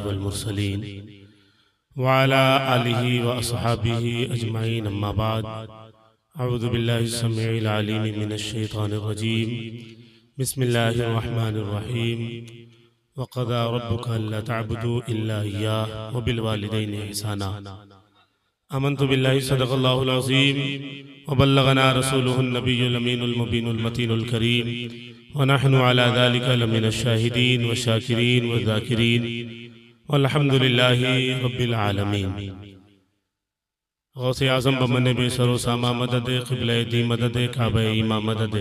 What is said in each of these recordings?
वल मुरसलीन व अला आलिहि व अस्हाबिहि अजमाइन अम्मा बाद। अऊज़ु बिल्लाहि समीइल अलीम मिनश शैतानिर रजीम। बिस्मिल्लाहिर रहमानिर रहीम। व क़ज़ा रब्बुका अल्ला तअबुदू इल्ला इय्याह व बिल वालिदैनि इहसाना। आमन्तु बिल्लाहि सदक़ल्लाहुल अज़ीम व बल्लगना रसूलुहुन नबियुल अमीनुल मुबीनुल मतीनुल करीम व नहनु अला ज़ालिका लमिनश शाहिदीन व शाकिरीन व ज़ाकिरीन वल्हम्दुलिल्लाहि रब्बिल आलमीन। गौसे आज़म बमने बेसरो सामा मदद क़िबले दी मदद काबे ईमा मदद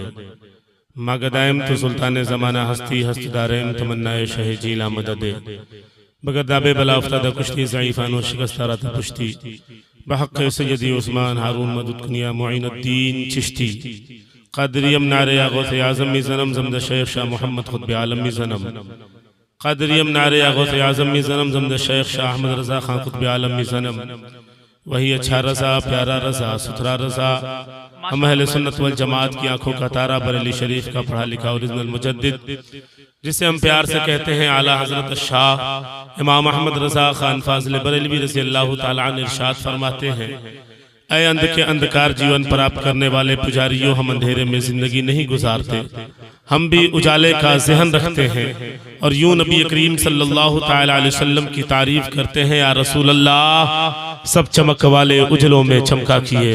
मागदायम तो सुल्तान ज़माना हस्ती हस्तदारेम तमन्नाए शह जीला मदद बगदाबे बला अफ्तादा कुश्ती ज़ईफ़ानो शिकस्तारा पुश्ती बहक़ सय्यदी उस्मान हारून मदद कुनिया मुईनुद्दीन चिश्ती क़ादरियम नारे गौसे आज़म ज़नम ज़मद शेख शाह मोहम्मद ख़ुतब आलम ज़नम क़ादरियम नारे गौसे आज़म ज़नम ज़मद शेख शाह अहमद रज़ा खान ख़ुतब आलम ज़नम। वही अच्छा रज़ा प्यारा रज़ा सुथरा रज़ा हम अहले सुन्नत वल जमात की आंखों का तारा बरेली शरीफ का पढ़ा लिखा ओरिजिनल मुजद्दिद जिसे हम प्यार से कहते हैं आला हज़रत शाह इमाम अहमद रज़ा खान फाज़िल बरेलवी रज़ी अल्लाह ताला अन्हु इरशाद फरमाते हैं, ऐ अंध के अंधकार जीवन प्राप्त करने वाले पुजारियों, हम अंधेरे में जिंदगी नहीं गुजारते, हम भी उजाले का ज़हन रखते हैं और यूं नबी करीम सल्लल्लाहु ताला अलैहि वसल्लम की तारीफ करते हैं, या रसूल अल्लाह सब चमक वाले उजलों में चमका किए,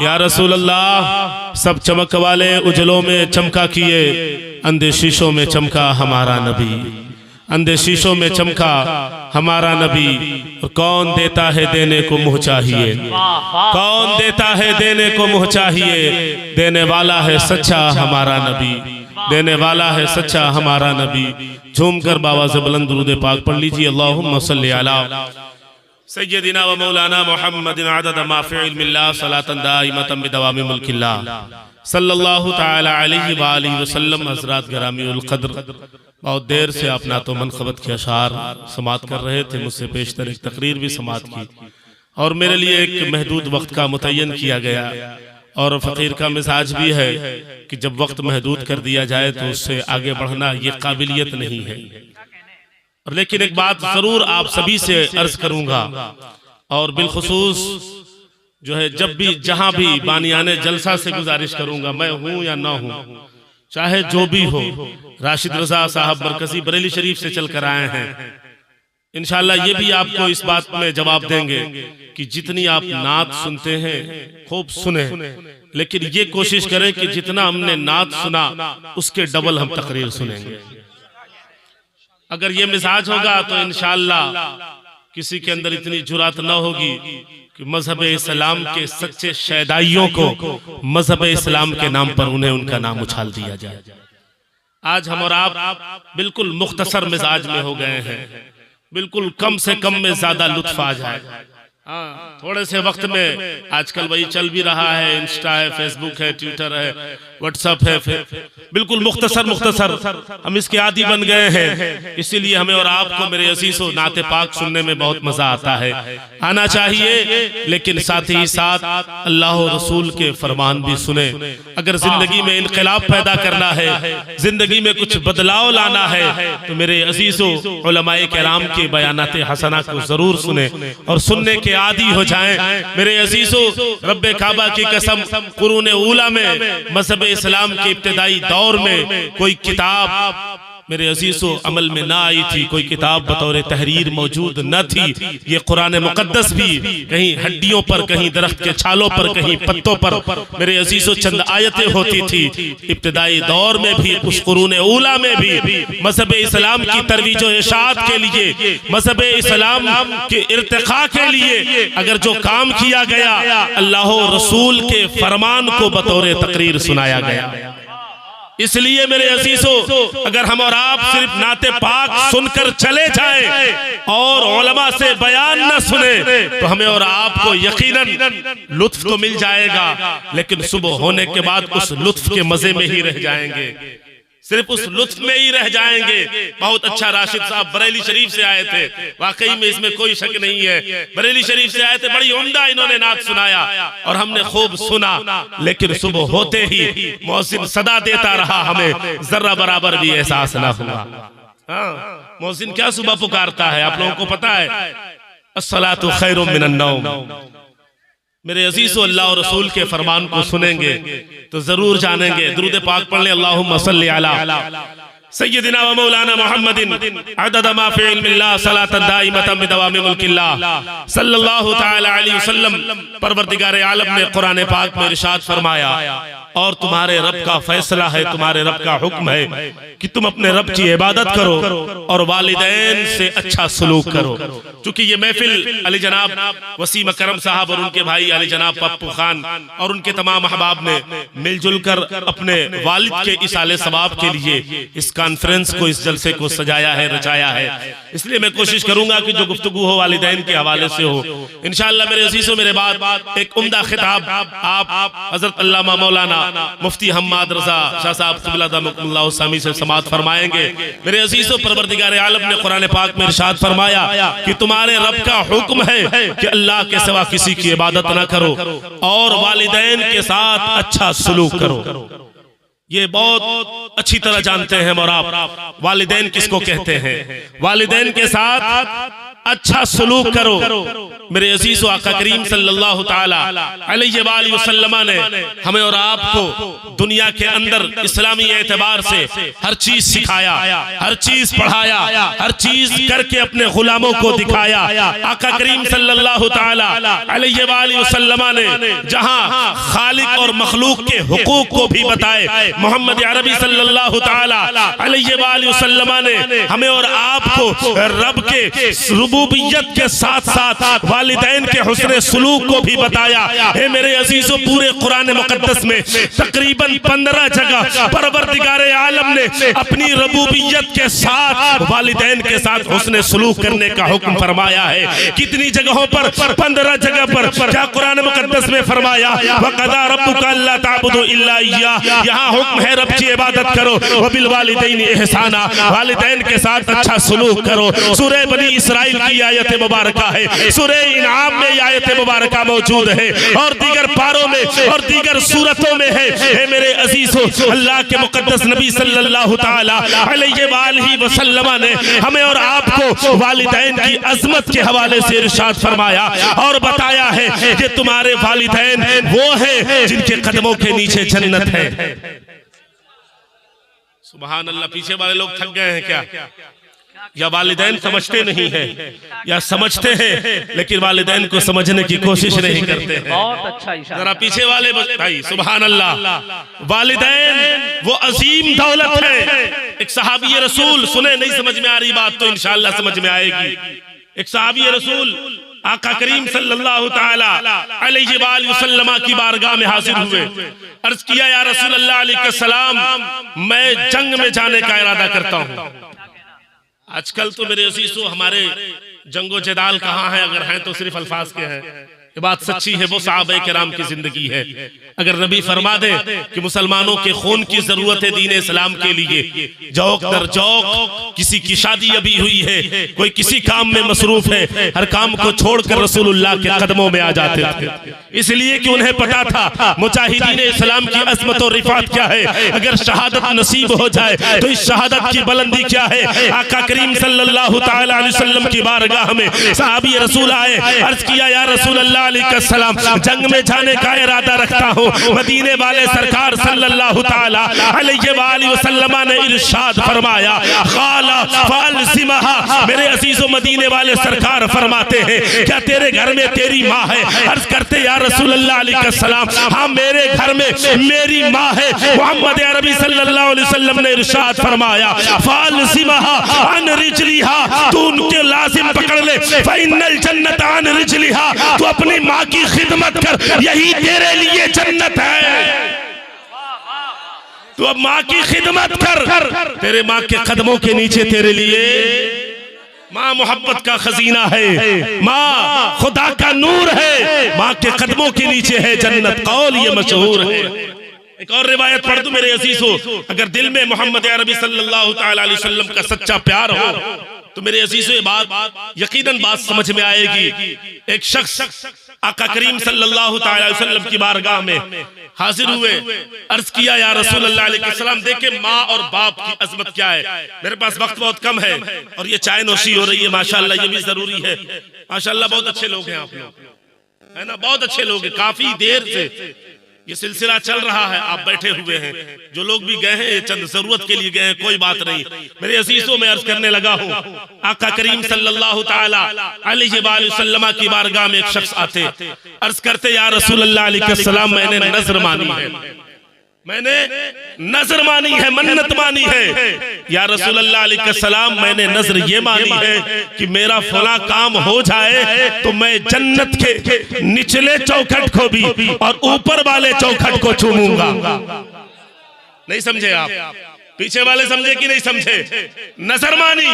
या रसूल अल्लाह सब चमक वाले उजलों में चमका किए, अंधे शीशों में चमका हमारा नबी, अंधे शीशों में चमका हमारा नबी। और कौन देता है देने को मुँह चाहिए, कौन देता है देने को मुँह चाहिए, देने वाला है सच्चा हमारा नबी, देने वाला है सच्चा हमारा नबी। झूम कर बाबा से बुलंद दुरूद पाक पढ़ लीजिए, अल्लाहुम्मा सल्ली अला सय्यदिना व मौलाना मुहम्मदिन अदद मा फी इल्मिल्लाह सलातन दाइमतन बिदवामी मुल्किल्लाह सल्लल्लाहु ताला अलैहि व आलिहि वसल्लम। हज़रात गिरामी उल क़द्र, बहुत देर से आप नातो मनक़बत के अशार समात कर रहे थे, मुझसे पेशतर एक तकरीर भी समात की और मेरे लिए एक महदूद वक्त का मुतय्यन किया गया और फ़कीर का मिजाज भी है कि जब वक्त महदूद कर दिया जाए तो उससे आगे बढ़ना ये काबिलियत नहीं है। और लेकिन एक बात जरूर आप सभी से अर्ज करूंगा और बिलखुसूस जो है जब भी जहां भी बानियाने जलसा से गुजारिश करूंगा, मैं हूं या ना हूं, चाहे जो भी हो, राशिद रजा साहब मरकजी बरेली शरीफ से चल कर आए हैं, इंशाअल्लाह ये भी आपको इस बात में जवाब देंगे कि जितनी आप नात सुनते हैं खूब सुने, लेकिन ये कोशिश करें कि जितना हमने नात सुना उसके डबल हम तकरीर सुनेंगे। अगर ये मिजाज होगा तो इंशाअल्लाह किसी के अंदर इतनी जुरात न होगी कि मजहब इस्लाम के सच्चे शैदाइयों को मजहब इस्लाम के नाम पर उन्हें उनका नाम उछाल दिया जाए। आज हम और आप बिल्कुल मुख्तसर मिजाज में हो गए हैं, बिल्कुल कम से कम में ज्यादा लुत्फ आ जाए। हाँ, थोड़े से वक्त में आजकल वही चल भी रहा है, इंस्टा है, फेसबुक है, ट्विटर है, व्हाट्सएप है, बिल्कुल मुख्तसर हम इसके आदी बन गए हैं। इसीलिए हमें और आपको मेरे अजीजों नाते पाक सुनने में बहुत मजा आता है, आना चाहिए, लेकिन साथ ही साथ अल्लाह और रसूल के फरमान भी सुने। अगर जिंदगी में इनकलाब पैदा करना है, जिंदगी में कुछ बदलाव लाना है, तो मेरे अजीजों उलमाए किराम के बयानात हसना को जरूर सुने और सुनने के आदी हो जाएं। मेरे अजीजों, रब्बे काबा की कसम, कुरून ऊला में मजहब इस्लाम के इब्तिदाई दौर में कोई किताब मेरे अजीजों अमल में ना आई थी, कोई किताब बतौर तहरीर मौजूद न थी। ये कुरान मुकद्दस भी कहीं हड्डियों पर, कहीं दरख्त के छालों पर, कहीं पत्तों पर मेरे अजीजों चंद आयतें होती थी। इब्तिदाई दौर में भी, उस कुरून ऊला में भी मजहब इस्लाम की तरवीज व इशाअत के लिए, मजहब इस्लाम के इर्तिका के लिए अगर जो काम किया गया, अल्लाह रसूल के फरमान को बतौर तकरीर सुनाया गया। इसलिए मेरे अजीजों, अगर हम और आप सिर्फ नाते पाक सुनकर चले जाएं और उलमा से बयान न सुने तो हमें और आपको यकीनन लुत्फ तो मिल जाएगा, लेकिन सुबह होने के बाद उस लुत्फ के मजे में ही रह जाएंगे, सिर्फ उस लुत्फ में ही रह जाएंगे। बहुत अच्छा राशिद साहब बरेली शरीफ से आए थे, वाकई में इसमें कोई शक नहीं है, बरेली शरीफ से आए थे, बड़ी उम्दा इन्होंने नात सुनाया और हमने खूब सुना, लेकिन सुबह होते ही मौसिन सदा देता रहा, हमें जर्रा बराबर भी एहसास न हुआ। हाँ, मोहसिन क्या सुबह पुकारता है, आप लोगों को पता है, अस्सलातु खैरुम मिनन नौम। मेरे अजीज़ो, अल्लाह और रसूल के फरमान को सुनेंगे तो जरूर जानेंगे। दुरूद पाक पढ़ लें, अल्लाहुम्मा सल्ली अला सय्यदिना व मौलाना मुहम्मदिन अदद मा फी इल्मिल्लाह सलातन दाइमतन बिदवामि मुल्किल्लाह सल्लल्लाहु तआला अलैहि वसल्लम। परवरदिगार आलम ने कुरान पाक में इरशाद फरमाया, और तुम्हारे रब का फैसला है, तुम्हारे रब का हुक्म है कि तुम अपने रब की इबादत करो और वालिदैन से अच्छा सलूक करो। क्योंकि ये महफिल अली जनाब वसीम करम साहब और उनके भाई अली जनाब पप्पू खान और उनके तमाम अहबाब ने मिलजुल कर अपने वालिद के इसाले सवाब के लिए इस कॉन्फ्रेंस को, इस जलसे को सजाया है, रचाया है। इसलिए मैं कोशिश करूंगा कि जो गुफ्तगू हो वालिदैन के हवाले से हो। इंशाअल्लाह मेरे अजीजों, मेरे बाद एक उम्दा खिताब आप हजरत अल्लामा मौलाना मुफ्ती हम्माद रजा शाह साहब क़िबला दामकुमुल्लाह सामी से समाअत फरमाएंगे। मेरे अजीजों, परवरदिगार आलम ने कुरान पाक में इरशाद फरमाया कि तुम्हारे रब का हुक्म है कि अल्लाह के सिवा किसी की इबादत ना करो और वालिदैन के साथ अच्छा सलूक करो। ये बहुत अच्छी तरह जानते हैं और आप वालिदैन किसको कहते हैं। वालिदैन के साथ अच्छा सलूक करो। मेरे अजीज़ो, आका करीम सल्लल्लाहु ताला अलैहि वसल्लम ने हमें और आपको दुनिया के अंदर इस्लामी एतबार से हर चीज सिखाया, हर चीज पढ़ाया, हर चीज करके अपने गुलामों को दिखाया। आका करीम सल्लल्लाहु ताला अलैहि वसल्लम ने जहां खालिक और मखलूक के हुकूक को भी बताए, मोहम्मद अरबी सल्लल्लाहु ताला अलैहि वसल्लम ने हमें और आपको रब के रुबूबियत के साथ साथ वालिदैन के हुस्ने सुलूक को भी बताया है। मेरे अजीजों, पूरे कुरान मुकद्दस में तकरीबन 15 जगह परवरदिगार आलम ने अपनी रुबूबियत के साथ वालिदैन के साथ हुस्ने सुलूक करने का हुक्म फरमाया है। कितनी जगहों पर? 15 जगह पर। क्या कुरान मुकद्दस में फरमाया, वक़ज़ा रब्बुका अल्ला ताबुदू इल्ला इय्याह, यहाँ हुक्म है रब की इबादत करो, व बिल वालिदैनि इहसाना, वालिदैन के साथ अच्छा सलूक करो। सूरह बनी इसराइल की आयत मुबारका है, सूरह इनाम में आयत मुबारका मौजूद है और दीगर पारों में और दीगर सूरतों में है। मेरे अजीजों, अल्लाह के मुकद्दस नबी सल्लल्लाहु ताला अलैहि वसल्लम ने हमें और आपको वालिदैन की अजमत के हवाले से इरशाद फरमाया और बताया है कि तुम्हारे वालिदैन वो है जिनके कदमों के नीचे जन्नत है। सुभान अल्लाह। पीछे वाले लोग थक गए हैं क्या? या वालिदैन समझते नहीं है, या समझते हैं लेकिन वालिदैन को समझने की कोशिश नहीं करते हैं। बहुत अच्छा इशारा। जरा पीछे वाले भाई, सुभान अल्लाह। वालिदैन वो अजीम दौलत है। एक सहाबी रसूल, सुने नहीं समझ में आ रही बात तो इंशाअल्लाह समझ में आएगी। एक सहाबी रसूल आका करीम सल्लल्लाहु ताला अलैहि वसल्लम की बारगाह में हाजिर हुए। अर्ज किया, या रसूल अल्लाह अलैहिस्सलाम, मैं जंग में जाने का इरादा करता हूँ। आजकल तो मेरे अजीजों हमारे जंगो जदाल कहाँ हैं? अगर हैं तो सिर्फ अल्फाज के हैं। ये बात सच्ची है, वो सहाबा किराम की जिंदगी है। अगर नबी फरमा दे कि मुसलमानों के खून की जरूरत है दीन इस्लाम के लिए, जौक दर जौक किसी की शादी अभी हुई है, कोई किसी काम में मसरूफ है, हर काम को छोड़कर रसूलुल्लाह के कदमों में आ जाते थे। इसलिए कि उन्हें पता था मुजाहिदीन इस्लाम की अज़मत और रिफात क्या है। अगर शहादत नसीब हो जाए तो इस शहादत की बुलंदी क्या है। आका करीम सल्लल्लाहु ताला अलैहि वसल्लम की बारगाह में सहाबी रसूल आए, अर्ज किया, या रसूल अल्लाह अलैहिस्सलाम, जंग में जाने का इरादा रखता हूँ। मदीने वाले सरकार सल्लल्लाहु ताला अलैहि वसल्लम ने इरशाद फरमाया, क़ाला फ़अल्ज़िमहा। मेरे अजीजों, मदीने वाले सरकार फरमाते हैं, क्या तेरे घर में तेरी माँ है? अर्ज करते, या रसूल अल्लाह अलैहिस्सलाम, हाँ मेरे घर में मेरी माँ है। मोहम्मद अरबी सल्लल्लाहु अलैहि वसल्लम ने इरशाद फरमाया, फ़अल्ज़िमहा अन रिजलिहा, तू उनके लाजिम पकड़ ले, फ़इन्नल जन्नत अन रिजलिहा, तू अपनी माँ की खिदमत कर, यही तेरे लिए जन्नत है। तू अब माँ की खिदमत कर, तेरे माँ के कदमों के नीचे तेरे लिए माँ मोहब्बत का खजीना है, माँ खुदा का नूर है, माँ के कदमों के नीचे है जन्नत। कौल ये मशहूर है। एक और रिवायत पढ़ दूं मेरे अजीजों, अगर दिल में मोहम्मद अरबी सल्लल्लाहु ताला अलैहि वसल्लम का सच्चा प्यार हो तो मेरे अजीजों ये बात यकीनन बात समझ में आएगी। एक शख्स आका करीम सल्लल्लाहु अलैहि वसल्लम की बारगाह में हाजिर हुए। अर्ज किया या रसूल अल्लाह अलैहिस्सलाम, देखे माँ और बाप की अजमत क्या है। मेरे पास वक्त बहुत कम है और ये चाय नोशी हो रही है माशाअल्लाह, ये भी जरूरी है। माशाअल्लाह बहुत अच्छे लोग हैं आप लोग, है ना, बहुत अच्छे लोग हैं। काफी देर से ये सिलसिला चल रहा है, आप बैठे हुए हैं। जो लोग भी गए हैं चंद जरूरत के लिए गए हैं, कोई बात नहीं। मेरे अजीजों में अर्ज करने लगा हूँ, आका करीम सल्लल्लाहु ताला अलैहि वसल्लम की बारगाह में एक शख्स आते, अर्ज करते या रसूल अल्लाह अलैहिस्सलाम, मैंने नजर मानी है, मैंने नजर मानी है, मन्नत मानी है। या रसूल अल्लाह अलैहिस्सलाम, मैंने नजर ये मानी है कि मेरा फला काम हो जाए तो मैं जन्नत के निचले चौखट को भी और ऊपर वाले चौखट को चूमूंगा। नहीं समझे आप? पीछे वाले समझे कि नहीं समझे? नजर मानी,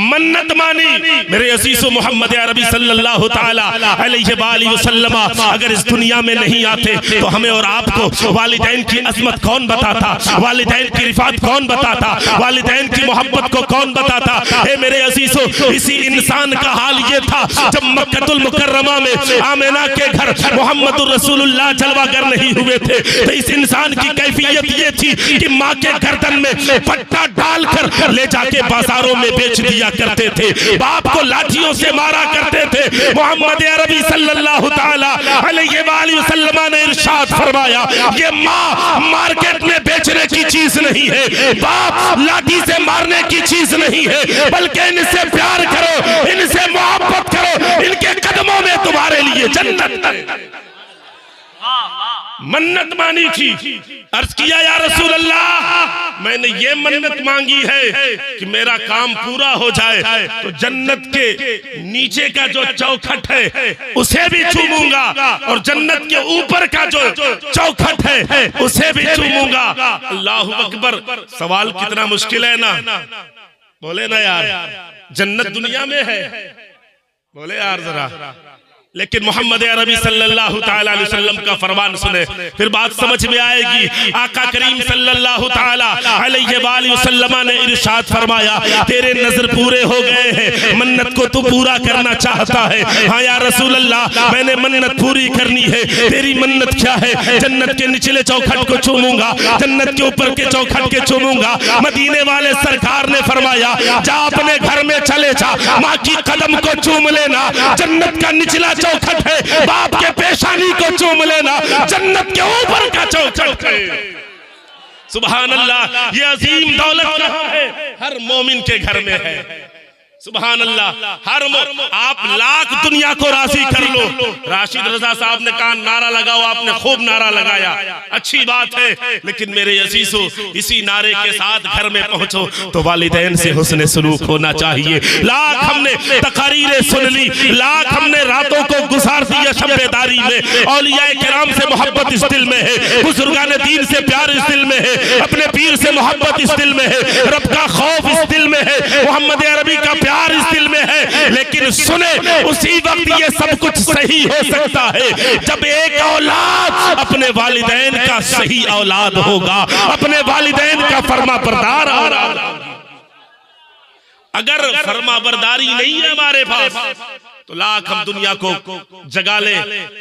मन्नत मानी। मेरे अजीजों, मोहम्मद अरबी सल्लल्लाहु ताला अलैहि वसल्लम अगर इस दुनिया में नहीं आते तो हमें और आपको वालिदैन की अजमत कौन बताता, वालिदैन की रिफात कौन बताता, वालिदैन की मोहब्बत को कौन बताता। हे मेरे अजीजों, इसी इंसान का हाल ये था जब मक्कतुल मुकर्रमा में आमिना के घर मोहम्मदुर रसूलुल्लाह जलवागर नहीं हुए थे, तो इस इंसान की कैफियत ये थी कि माँ के गर्दन में पट्टा डालकर ले जाके बाजारों में बेच दिया करते थे, बाप को लाठियों से मारा करते थे। मोहम्मद अरबी सल्लल्लाहु ताला अलैहि वसल्लम ने इरशाद फरमाया, ये माँ मार्केट में बेचने की चीज नहीं है, बाप लाठी से मारने की चीज नहीं है, बल्कि इनसे प्यार करो, इनसे मोहब्बत करो, इनके कदमों में तुम्हारे लिए जन्नत है। मन्नत मानी थी। अर्ज किया या रसूल अल्लाह, मैंने ये मन्नत मांगी है कि मेरा काम पूरा हो जाए तो जन्नत के नीचे का जो चौखट है उसे भी चूमूंगा और जन्नत के ऊपर का जो चौखट है उसे भी चूमूंगा। अल्लाहु अकबर। सवाल कितना मुश्किल है ना, बोले ना यार, जन्नत दुनिया में है, बोले यार जरा। लेकिन मोहम्मद अरबी सल्लल्लाहु ताला अलैहि वसल्लम का फरमान सुने, फिर बात समझ में आएगी। आका करीम सल्लल्लाहु ताला अलैहि वसल्लम ने इरशाद फरमाया, तेरे नजर पूरे हो गए हैं, मन्नत को तू पूरा करना चाहता है। हाँ या रसूल अल्लाह, मैंने मन्नत पूरी करनी है। तेरी मन्नत क्या है? जन्नत के निचले चौखट को चूमूंगा, जन्नत के ऊपर के चौखट के चूमूंगा। मदीने वाले सरकार ने फरमाया, जा अपने घर में चले जा, माँ की कदम को चूम लेना, जन्नत का निचला चौखट है, बाप के पेशानी को चूम लेना, जन्नत के ऊपर का चौखट है। सुभान अल्लाह। ये अजीम दौलत कहाँ है? हर मोमिन के घर में है। सुभान अल्लाह। आप लाख दुनिया को राजी कर लो। राशिद रजा साहब ने कहा नारा लगाओ, आपने खूब नारा लगाया, अच्छी बात है, लेकिन मेरे अजीजों, इसी नारे के साथ घर में पहुंचो तो वालिदैन से हुस्न सुलूक होना चाहिए। लाख हमने तकारीरें सुन ली, लाख हमने रातों को गुजार दिया शब्बेदारी में, औलिया किराम से मोहब्बत इस दिल में है, बुजुर्गान दीन से प्यार इस दिल में है, अपने पीर से मोहब्बत इस दिल में है, रब का खौफ इस दिल में है, मोहम्मद अरबी का प्यार इस दिल में है। लेकिन सुने, उसी वक्त ये सब कुछ सही हो सकता है जब एक औलाद अपने वालिदैन का सही औलाद होगा, अपने वालिदैन का फर्मा बरदार औलाद। अगर फर्मा बरदारी नहीं है हमारे पास तो लाख हम दुनिया को जगा ले,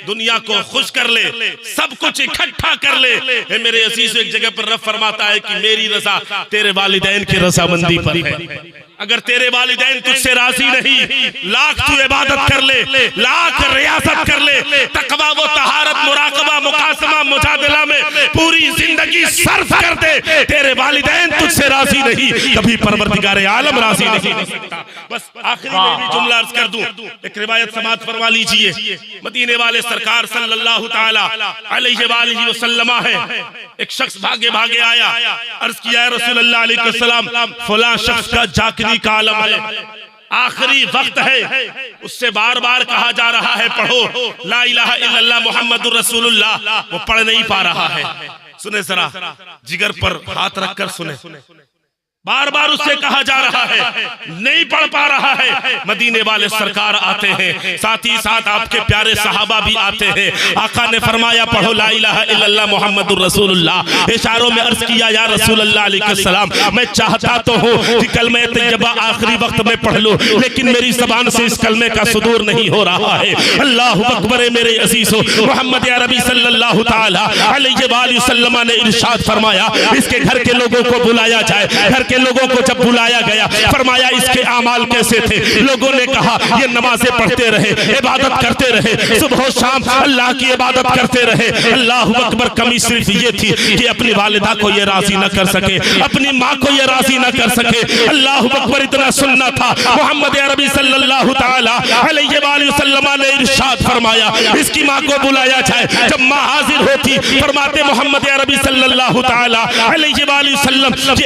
दुनिया को खुश कर ले, सब कुछ इकट्ठा कर ले। मेरे अजीज, एक जगह पर रब फरमाता है कि मेरी रजा तेरे वालिदैन की रजामंदी पर है। अगर तेरे वालिदैन तुझसे राजी नहीं, लाख तू इबादत कर ले, लाख रियासत कर ले, तकवा व तहारत, मुराकबा, मुकासमा, मुजादला में पूरी जिंदगी सर्फ कर दे, तेरे वालिदैन तुझसे राजी नहीं, कभी परवरदिगार आलम राजी नहीं हो सकता। बस आखिरी में भी जुमला अर्ज कर दूं, एक रिवायत समाप्त फरमा लीजिए। मदीने वाले सरकार सल्लल्लाहु ताला अलैहि वसल्लम है, एक शख्स भागे भागे आया, अर्ज किया रसूल अल्लाह अलैहि वसल्लम, फलां शख्स का जाकरी का आलम है, आखिरी वक्त है, उससे बार बार कहा जा रहा है पढ़ो ला इलाहा इल्लल्लाह मुहम्मदुर रसूलुल्लाह, वो पढ़ नहीं पा रहा है। सुने जरा, जिगर पर हाथ रखकर सुने, बार बार उससे कहा जा रहा है, नहीं पढ़ पा रहा है। मदीने वाले सरकार आते हैं, साथ ही साथ आपके प्यारे सहाबा भी आते हैं। आका ने फरमाया पढ़ो ला इलाहा इल्लल्लाह मुहम्मदुर रसूलुल्लाह। इशारों में अर्ज किया या रसूल अल्लाह अलैहिस्सलाम, मैं चाहता तो हूँ कि कलमे तैयबा आखिरी वक्त में पढ़ लूं, लेकिन मेरी ज़बान से इस कलमे का सुदूर नहीं हो रहा है। अल्लाहु अकबर। मेरे अजीजों, मोहम्मद अरबी सल्लल्लाहु तआला अलैहि वसल्लम ने इरशाद फरमाया इसके घर के लोगों को बुलाया जाए। घर के लोगों को जब बुलाया गया, फरमाया इसके आमाल कैसे थे। लोगों ने कहा ये नमाजें पढ़ते रहे, इबादत करते रहे, सुबह शाम अल्लाह की इबादत करते रहे। अल्लाहु अकबर। कमी सिर्फ ये थी कि अपनी वालिदा को ये राजी न कर सके, अपनी माँ को ये राजी न कर सके। अल्लाहु अकबर। इतना सुनना था। मोहम्मद अरबी सल्लल्लाहु तआला अलैहि वसल्लम ने इरशाद फरमाया इसकी माँ को बुलाया जाए। जब माँ हाजिर होती, फरमाते मोहम्मद अरबी सल्लल्लाहु तआला अलैहि वसल्लम कि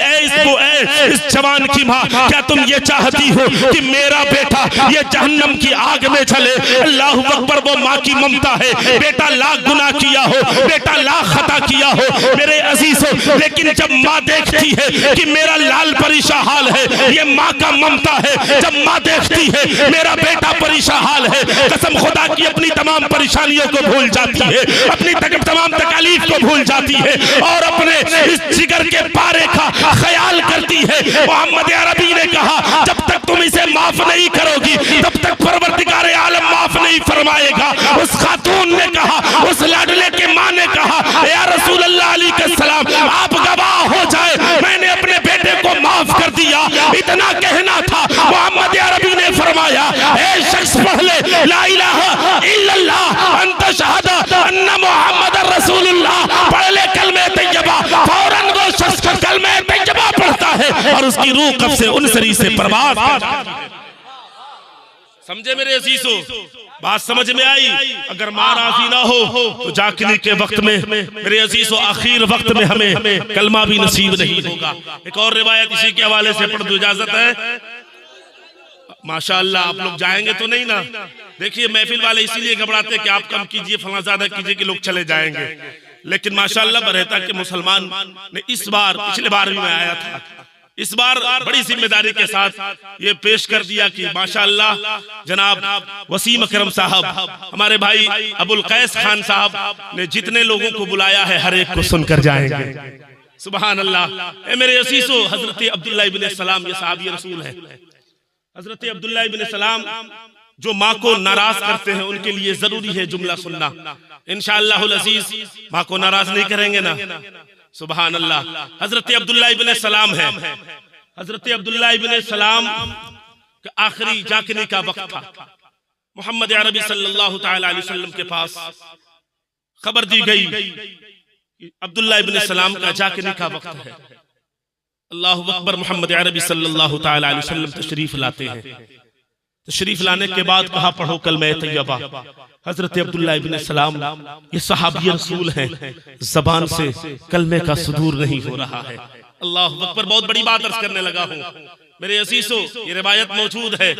इस जवान की माँ, क्या तुम ये चाहती हो कि मेरा बेटा ये जहन्नम की आग में चले? अल्लाहु अकबर। वो माँ की ममता है। बेटा लाख गुनाह किया हो, बेटा लाख खता किया हो मेरे अजीजों, लेकिन जब माँ देखती है कि मेरा लाल परेशान हाल है, ये माँ का ममता है। जब माँ देखती है मेरा बेटा परेशान हाल है, कसम खुदा की अपनी तमाम परेशानियों को भूल जाती है, अपनी तमाम तकलीफ को भूल जाती है और अपने इस जिगर के पारे का ख्याल करती है। मोहम्मद अरबी ने कहा जब तक तुम इसे माफ नहीं करोगी तब तक परवरदिगार आलम माफ नहीं फरमाएगा। उस खातून ने कहा, उस लाडले के माँ ने कहा या रसूल अल्लाह अलैहिस्सलाम आप गवाह हो जाए, मैंने अपने बेटे को माफ कर दिया। इतना कहना था। मोहम्मद अरबी ने फरमाया ए शख्स पढ़ ले ला इलाहा इल्लल्लाह अंत शहदा अन्ना मुहम्मदर रसूलुल्लाह। पढ़ ले कलमे तैयबा। फौरन वो शख्स कलमे तैयबा पढ़ता है और उसकी रूह कब से उनसरी से परवाज़ कर जाती है। समझे मेरे अजीजों, बात समझ में आई? अगर माँ राजी ना हो तो जाकनी के वक्त में मेरे अजीजों आखिर वक्त में हमें कलमा भी नसीब नहीं होगा। एक और रिवायत इसी के हवाले से पढ़ दो, इजाजत है? माशाअल्लाह। आप लोग जाएंगे तो नहीं ना? देखिए महफिल वाले इसीलिए घबराते कि आप कम कीजिए, फला ज्यादा कीजिए कि लोग चले जाएंगे, लेकिन माशाअल्लाह बरहता के मुसलमान ने इस बार, पिछले बार भी मैं आया था, इस बार बड़ी जिम्मेदारी के साथ ये पेश कर दिया कि माशाअल्लाह जनाब वसीम अकरम साहब, हमारे भाई अबुल कैस खान साहब ने जितने लोगों को बुलाया है हर एक को सुनकर जाएंगे। सुभान अल्लाह। मेरे असीसो, हजरत अब्दुल्लाह इब्न सलाम ये सहाबी रसूल है। हजरत अब्दुल्लाह इब्न सलाम जो माँ को नाराज करते हैं उनके लिए जरूरी है जुमला सुनना। इंशाअल्लाहुल अजीज माँ को नाराज नहीं करेंगे ना? सुभान अल्लाह। हजरत अब्दुल्लाह इब्न सलाम है। हजरत अब्दुल्लाह इब्न सलाम का आखिरी जाकनी का वक्त था। मोहम्मद अरबी सल्लल्लाहु तआला अलैहि वसल्लम के पास खबर दी गई कि अब्दुल्लाह इब्न सलाम का जाकनी का वक्त है। अल्लाहु अकबर। मोहम्मद अरबी सल्लल्लाहु तआला अलैहि वसल्लम तशरीफ लाते हैं। तशरीफ लाने के बाद कहा पढ़ो कलमे तैयबा। हजरत अब्दुल्लाह इब्न सलाम ये सहाबी रसूल हैं, जबान से कलमे का सुदूर नहीं हो रहा है। अल्लाहु अकबर। बहुत बड़ी बात अर्ज करने लगा हूँ मेरे अजीजों, ये रिवायत मौजूद है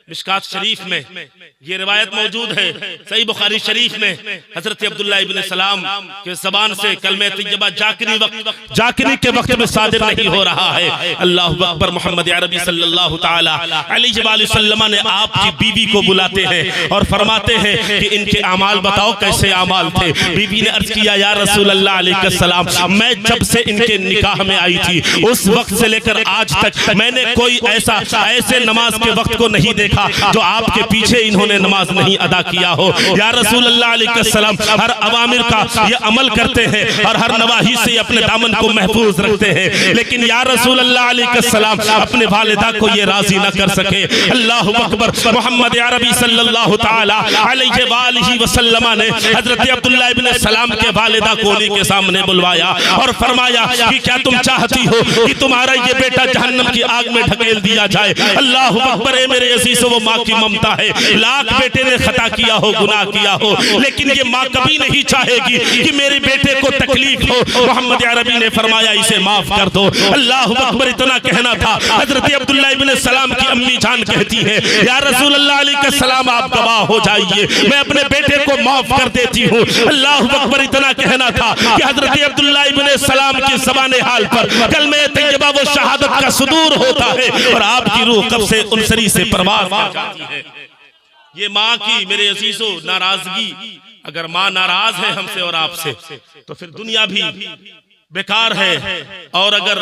मिशकात शरीफ में, ये रिवायत मौजूद है सही बुखारी शरीफ में। हजरत अब्दुल्लाह इब्न सलाम के जबान से कलमे तैयबा जाकनी के वक्त में सादिर नहीं हो रहा है। अल्लाहु अकबर। मोहम्मद अरबी सल्लल्लाहु तआला अलैहि वसल्लम ने आपकी बीवी को बुलाते हैं और फरमाते हैं कि इनके अमाल बताओ कैसे अमाल थे। बीवी ने अर्ज किया या रसूल अल्लाह अलैहिस्सलाम, मैं जब से इनके निकाह में आई थी उस वक्त से लेकर आज तक मैंने कोई ऐसे नमाज के वक्त को नहीं देखा जो आपके पीछे इन्होंने नमाज नहीं अदा किया हो। या रसूल अल्लाह अलैहिस्सलाम हर अवामिर का ये अमल करते हैं और हर नवाही से अपने दामन को महफूज रखते हैं, लेकिन या रसूल अल्लाह अलैहिस्सलाम अपने वालिदा को ये राजी न कर सके। अल्लाहु अकबर। मोहम्मद अरबी सल्लल्लाहु तआला अलैहि वसल्लम ने हजरत अब्दुल्लाह इब्न सलाम के वालिदा को उन्हीं के सामने बुलवाया और फरमाया कि क्या तुम चाहती हो कि तुम्हारा ये बेटा जहन्नम की आग में धकेल दिया जाए। अल्लाह अकबर है मेरे अजीजों, वो माँ की ममता है। लाख बेटे ने खता किया हो, गुनाह किया हो, लेकिन ये माँ कभी नहीं चाहेगी कि मेरे बेटे को तकलीफ हो। मोहम्मद अरबी ने फरमाया इसे माफ कर दो। अल्लाह अकबर इतना कहना था। हजरत अब्दुल्ला इब्न सलाम की अम्मी जान कहती है, या रसूल अल्लाह अलैहि सलाम आप गवाह हो जाइए, मैं अपने बेटे को माफ कर देती हूँ। अल्लाह अकबर इतना कहना था कि हजरत अब्दुल्ला इब्न सलाम की ज़बान हाल पर कलमे तैयबा वो शहादत का सुदूर होता है और आपकी रूह कब से उनसरी से परवाज़ कर जाती है। ये माँ की मेरे अजीजों नाराजगी, अगर माँ नाराज है हमसे और आपसे तो फिर दुनिया भी बेकार है, और अगर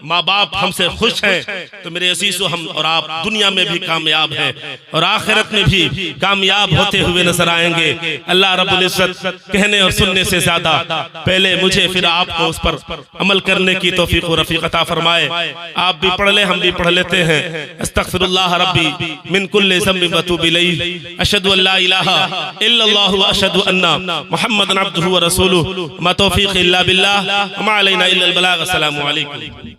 माँ बाप हमसे खुश हैं तो मेरे अजीजों हम और आप दुनिया में भी कामयाब हैं और आखिरत में भी कामयाब होते हुए नजर आएंगे। अल्लाह रब्बुल इज्जत कहने और सुनने से ज्यादा पहले मुझे फिर आपको उस पर अमल करने की तौफीक और रफीक अता फरमाए। आप भी पढ़ ले, हम भी पढ़ लेते हैं। अस्तगफिरुल्लाह रब्बी मिन कुल्लि ज़ंबिन व अतूबु इलैहि, अशहदु अल्ला इलाहा इल्लल्लाहु व अशहदु अन्ना मुहम्मदन अब्दुहु व रसूलुहु, मा तौफीक़ी इल्ला बिल्लाह, मा अलैना इल्लल बलाग। अस्सलामु अलैकुम।